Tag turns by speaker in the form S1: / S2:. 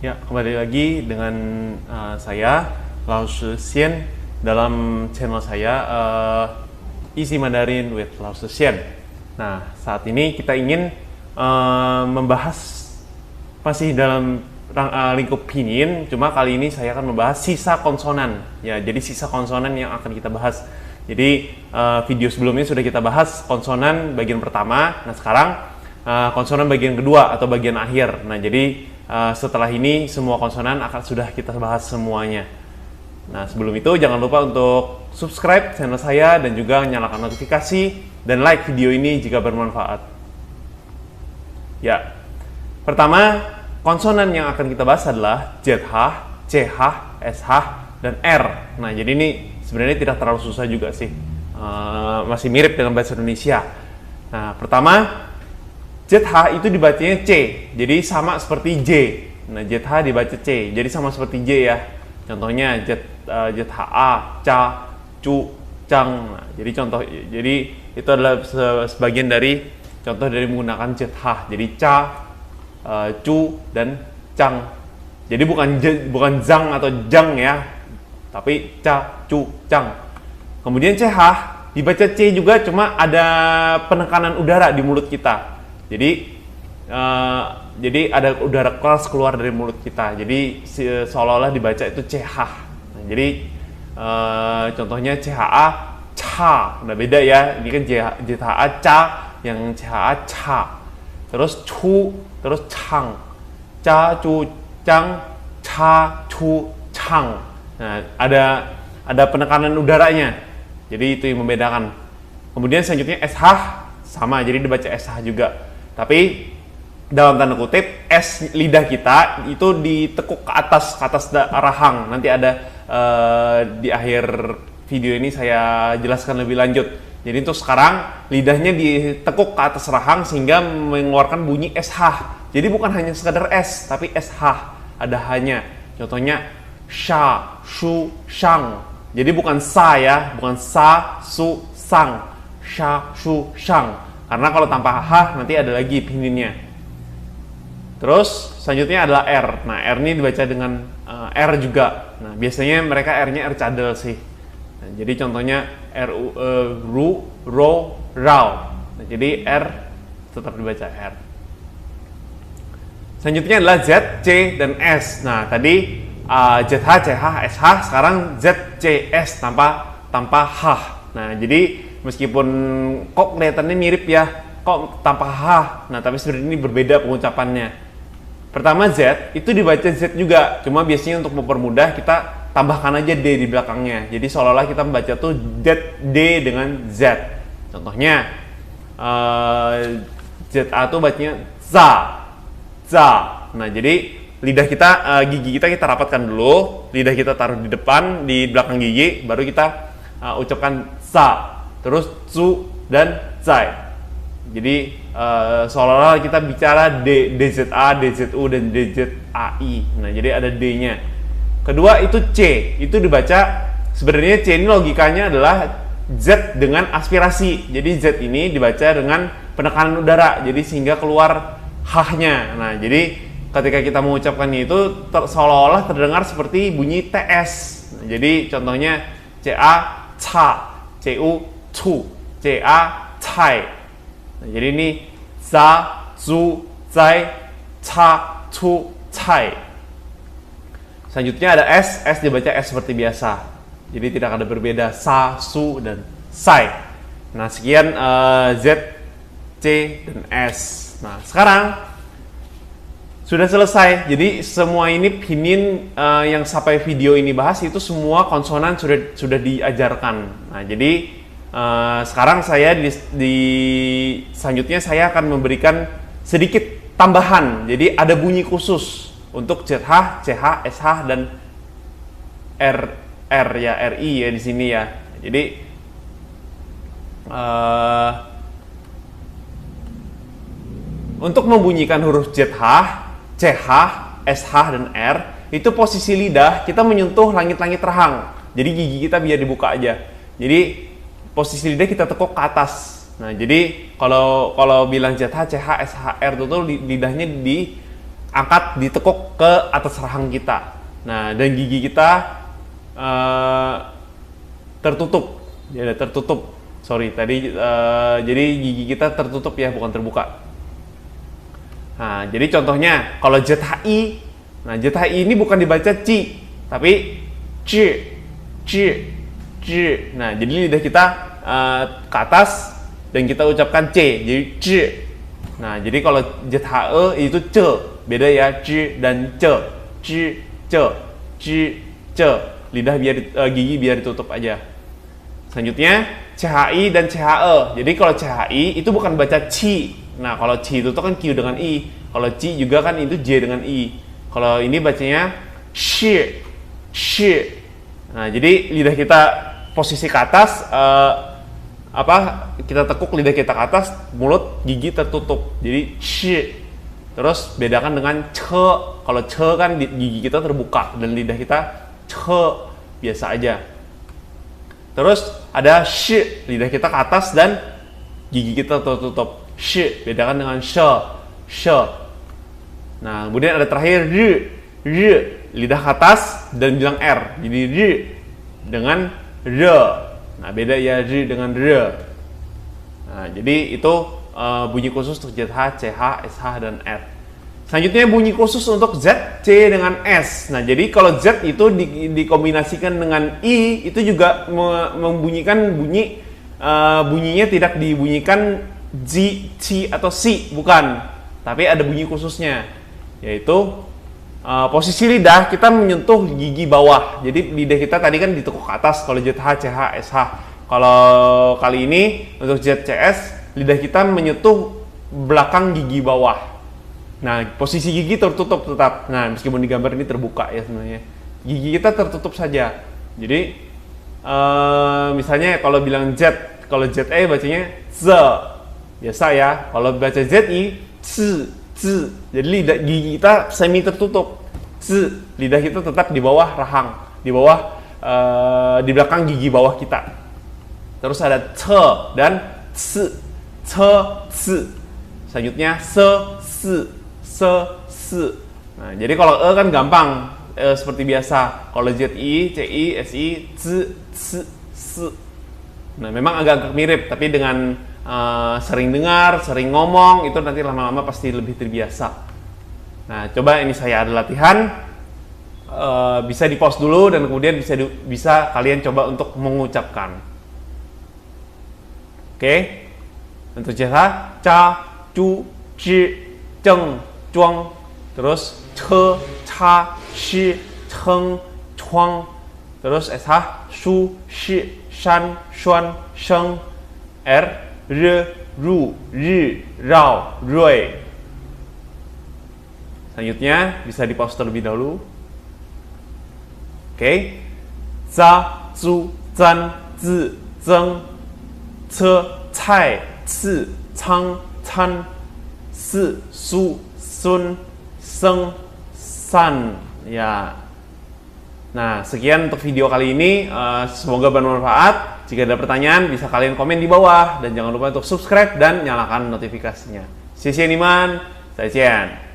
S1: Ya, kembali lagi dengan saya, Lao Shi Xian, dalam channel saya Easy Mandarin with Lao Shi Xian. Nah, saat ini kita ingin membahas masih dalam lingkup pinyin, cuma kali ini saya akan membahas sisa konsonan. Ya, jadi sisa konsonan yang akan kita bahas. Jadi video sebelumnya sudah kita bahas konsonan bagian pertama. Nah, sekarang konsonan bagian kedua atau bagian akhir. Nah, jadi setelah ini semua konsonan akan sudah kita bahas semuanya. Nah, sebelum itu jangan lupa untuk subscribe channel saya dan juga nyalakan notifikasi dan like video ini jika bermanfaat. Ya, pertama konsonan yang akan kita bahas adalah ZH, CH, SH, dan R. Nah, jadi ini sebenarnya tidak terlalu susah juga sih, masih mirip dengan bahasa Indonesia. Nah, pertama ZH itu dibacanya C, jadi sama seperti J. Nah, ZH dibaca C, jadi sama seperti J ya. Contohnya ZHA, Ca, Cu, Cang. Nah, jadi itu adalah sebagian dari contoh dari menggunakan ZH. Jadi Ca, Cu, dan Cang. Jadi bukan Zang atau Jang ya, tapi Ca, Cu, Cang. Kemudian CH dibaca C juga, cuma ada penekanan udara di mulut kita. Jadi ada udara keras keluar dari mulut kita. Jadi seolah-olah dibaca itu CH. Nah, jadi contohnya CHA, Ca. Nah, beda ya. Ini kan ZHA Ca, yang CHA Ca. Terus Cu, terus Cang. Ca, Cu, Cang, Ca, Cu, Cang. Nah, ada penekanan udaranya. Jadi itu yang membedakan. Kemudian selanjutnya SH sama, jadi dibaca SH juga. Tapi dalam tanda kutip S lidah kita itu ditekuk ke atas rahang. Nanti ada di akhir video ini saya jelaskan lebih lanjut. Jadi untuk sekarang lidahnya ditekuk ke atas rahang sehingga mengeluarkan bunyi SH. Jadi bukan hanya sekadar S, tapi SH ada hanya. Contohnya sha, shu, shang. Jadi bukan sa ya, bukan sa, su, sang. Sha, shu, shang. Karena kalau tanpa H nanti ada lagi pininnya. Terus selanjutnya adalah R. Nah, R ini dibaca dengan R juga. Nah, biasanya mereka R-nya R cadel sih. Nah, jadi contohnya ru, ro, rau. Nah, jadi R tetap dibaca R. Selanjutnya adalah Z, C, dan S. Nah, tadi ZH, CH, SH, sekarang Z, C, S tanpa H. Nah, jadi meskipun kok kelihatannya mirip ya, kok tanpa H. Nah, tapi sebenarnya ini berbeda pengucapannya. Pertama Z itu dibaca Z juga, cuma biasanya untuk mempermudah kita tambahkan aja D di belakangnya. Jadi seolah-olah kita membaca tuh D dengan Z. Contohnya ZA tuh bacanya za, za. Nah, jadi lidah kita, gigi kita rapatkan dulu, lidah kita taruh di depan, di belakang gigi, baru kita ucapkan za. Terus Zu dan Zai. Jadi seolah-olah kita bicara DZA, DZU, dan DZAI. Nah, jadi ada D-nya. Kedua itu C. Itu dibaca, sebenarnya C ini logikanya adalah Z dengan aspirasi. Jadi Z ini dibaca dengan penekanan udara. Jadi sehingga keluar H-nya. Nah, jadi ketika kita mengucapkannya itu seolah-olah terdengar seperti bunyi TS. Nah, jadi contohnya CA, CA, CU, Cu, CA, Cai. Nah, jadi ini za, zu, zai, ca, cu, cai. Selanjutnya ada S, S dibaca S seperti biasa. Jadi tidak ada berbeda sa, su, dan sai. Nah, sekian Z, C, dan S. Nah, sekarang sudah selesai. Jadi semua ini pinyin yang sampai video ini bahas itu semua konsonan sudah diajarkan. Nah, jadi sekarang saya selanjutnya saya akan memberikan sedikit tambahan. Jadi ada bunyi khusus untuk ZH, CH, SH, dan R ya, RI ya di sini ya. Jadi untuk membunyikan huruf ZH, CH, SH, dan R itu posisi lidah kita menyentuh langit-langit rahang. Jadi gigi kita biar dibuka aja. Jadi posisi lidah kita tekuk ke atas. Nah, jadi kalau bilang ZH, CH, SH, R itu lidahnya angkat ditekuk ke atas rahang kita. Nah, dan gigi kita tertutup. Ya, tertutup. Sorry, tadi jadi gigi kita tertutup ya, bukan terbuka. Nah, jadi contohnya kalau ZHI, nah ZHI ini bukan dibaca ci, tapi c, c, c. Nah, jadi lidah kita ke atas dan kita ucapkan c, jadi c. Nah, jadi kalau ZHE itu c, beda ya, c dan c, c, c, c, c. Lidah biar gigi biar ditutup aja. Selanjutnya CHI dan CHE. Jadi kalau CHI itu bukan baca ci. Nah, kalau ci itu kan q dengan i. Kalau ci juga kan itu j dengan i. Kalau ini bacanya shi, shi. Nah, jadi lidah kita posisi ke atas, kita tekuk lidah kita ke atas, mulut gigi tertutup. Jadi shi. Terus bedakan dengan ce. Kalau ce kan gigi kita terbuka dan lidah kita ce biasa aja. Terus ada shi, lidah kita ke atas dan gigi kita tertutup. Shi, bedakan dengan she, she. Nah, kemudian ada terakhir r, lidah ke atas dan bilang r. Jadi r dengan r. Nah, beda ya r dengan r. Nah, jadi itu bunyi khusus untuk ZH, CH, SH, dan R. Selanjutnya bunyi khusus untuk Z, C dengan S. Nah, jadi kalau Z itu dikombinasikan dengan I, itu juga membunyikan bunyinya tidak dibunyikan Z, C, atau Si, bukan. Tapi ada bunyi khususnya, yaitu posisi lidah kita menyentuh gigi bawah. Jadi lidah kita tadi kan ditekuk ke atas kalau ZH, CH, SH. Kalau kali ini untuk Z, CS, lidah kita menyentuh belakang gigi bawah. Nah, posisi gigi tertutup tetap. Nah, meskipun di gambar ini terbuka ya sebenarnya. Gigi kita tertutup saja. Jadi, misalnya kalau bilang Z, kalau ZE bacanya Z. Biasa ya. Kalau baca ZI, Z, Z. Jadi lidah gigi kita semi tertutup. Z. Lidah kita tetap di bawah rahang, di bawah di belakang gigi bawah kita. Terus ada C dan C, C, C. Selanjutnya se, se, se. Nah, jadi kalau e kan gampang, seperti biasa. Kalau ZI, CI, SI, C, C, S. Nah, memang agak mirip, tapi dengan sering dengar, sering ngomong, itu nanti lama-lama pasti lebih terbiasa. Nah, coba ini saya ada latihan, bisa di pause dulu dan kemudian bisa kalian coba untuk mengucapkan. Oke, untuk CH, ca, cu, ci, ceng, cuang, terus ce, ca, shi, ceng, cuang, terus SH, su, shi, shan, shuan, sheng, r, r, ru, ri, rao, rui. Selanjutnya bisa di pause terlebih dahulu. Oke, za, zu, zan, zi, zeng, ce, cai, ci, cang, can, si, su, sun, seng, san. Ya. Nah, sekian untuk video kali ini. Semoga bermanfaat. Jika ada pertanyaan, bisa kalian komen di bawah. Dan jangan lupa untuk subscribe dan nyalakan notifikasinya. Xie xie ni man, 再见。